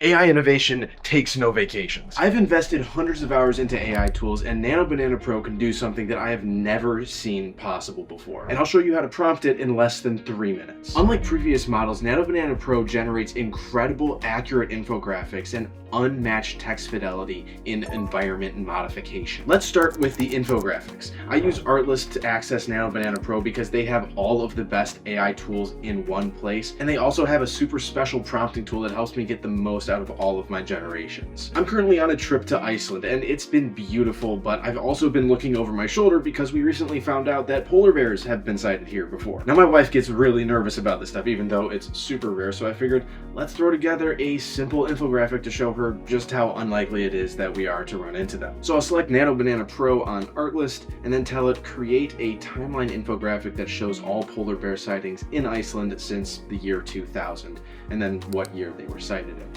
AI innovation takes no vacations. I've invested hundreds of hours into AI tools, and Nano Banana Pro can do something that I have never seen possible before. And I'll show you how to prompt it in less than 3 minutes. Unlike previous models, Nano Banana Pro generates incredible, accurate infographics and unmatched text fidelity in environment modification. Let's start with the infographics. I use Artlist to access Nano Banana Pro because they have all of the best AI tools in one place, and they also have a super special prompting tool that helps me get the most out of all of my generations. I'm currently on a trip to Iceland, and it's been beautiful, but I've also been looking over my shoulder because we recently found out that polar bears have been sighted here before. Now, my wife gets really nervous about this stuff, even though it's super rare, so I figured let's throw together a simple infographic to show her just how unlikely it is that we are to run into them. So I'll select Nano Banana Pro on Artlist and then tell it create a timeline infographic that shows all polar bear sightings in Iceland since the year 2000, and then what year they were sighted in.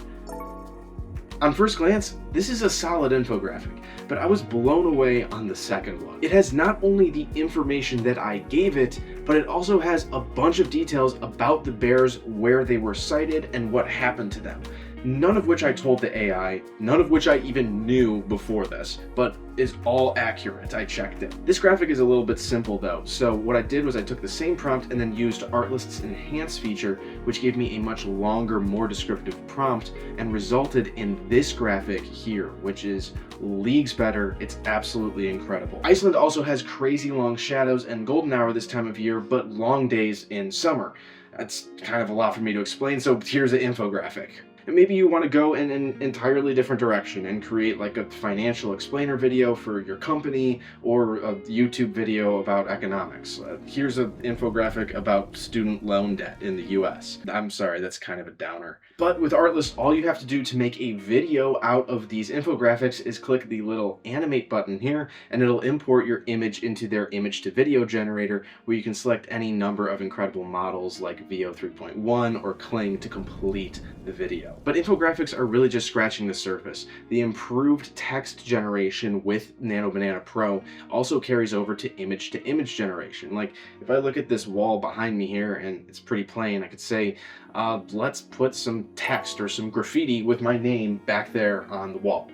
On first glance, this is a solid infographic, but I was blown away on the second look. It has not only the information that I gave it, but it also has a bunch of details about the bears, where they were sighted, and what happened to them. None of which I told the AI, none of which I even knew before this, but is all accurate. I checked it. This graphic is a little bit simple though, so what I did was I took the same prompt and then used Artlist's Enhance feature, which gave me a much longer, more descriptive prompt and resulted in this graphic here, which is leagues better. It's absolutely incredible. Iceland also has crazy long shadows and golden hour this time of year, but long days in summer. That's kind of a lot for me to explain, so here's an infographic. And maybe you want to go in an entirely different direction and create like a financial explainer video for your company or a YouTube video about economics. Here's an infographic about student loan debt in the US. I'm sorry, that's kind of a downer. But with Artlist, all you have to do to make a video out of these infographics is click the little animate button here, and it'll import your image into their image to video generator, where you can select any number of incredible models like VO 3.1 or Kling to complete the video. But infographics are really just scratching the surface. The improved text generation with Nano Banana Pro also carries over to image generation. Like if I look at this wall behind me here and it's pretty plain, I could say, let's put some text or some graffiti with my name back there on the wall.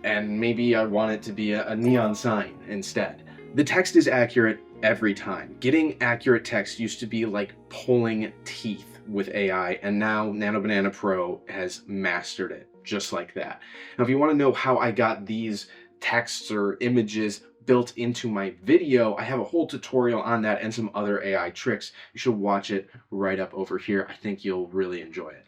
And maybe I want it to be a neon sign instead. The text is accurate every time. Getting accurate text used to be like pulling teeth with AI, and now Nano Banana Pro has mastered it just like that. Now, if you want to know how I got these texts or images built into my video, I have a whole tutorial on that and some other AI tricks. You should watch it right up over here. I think you'll really enjoy it.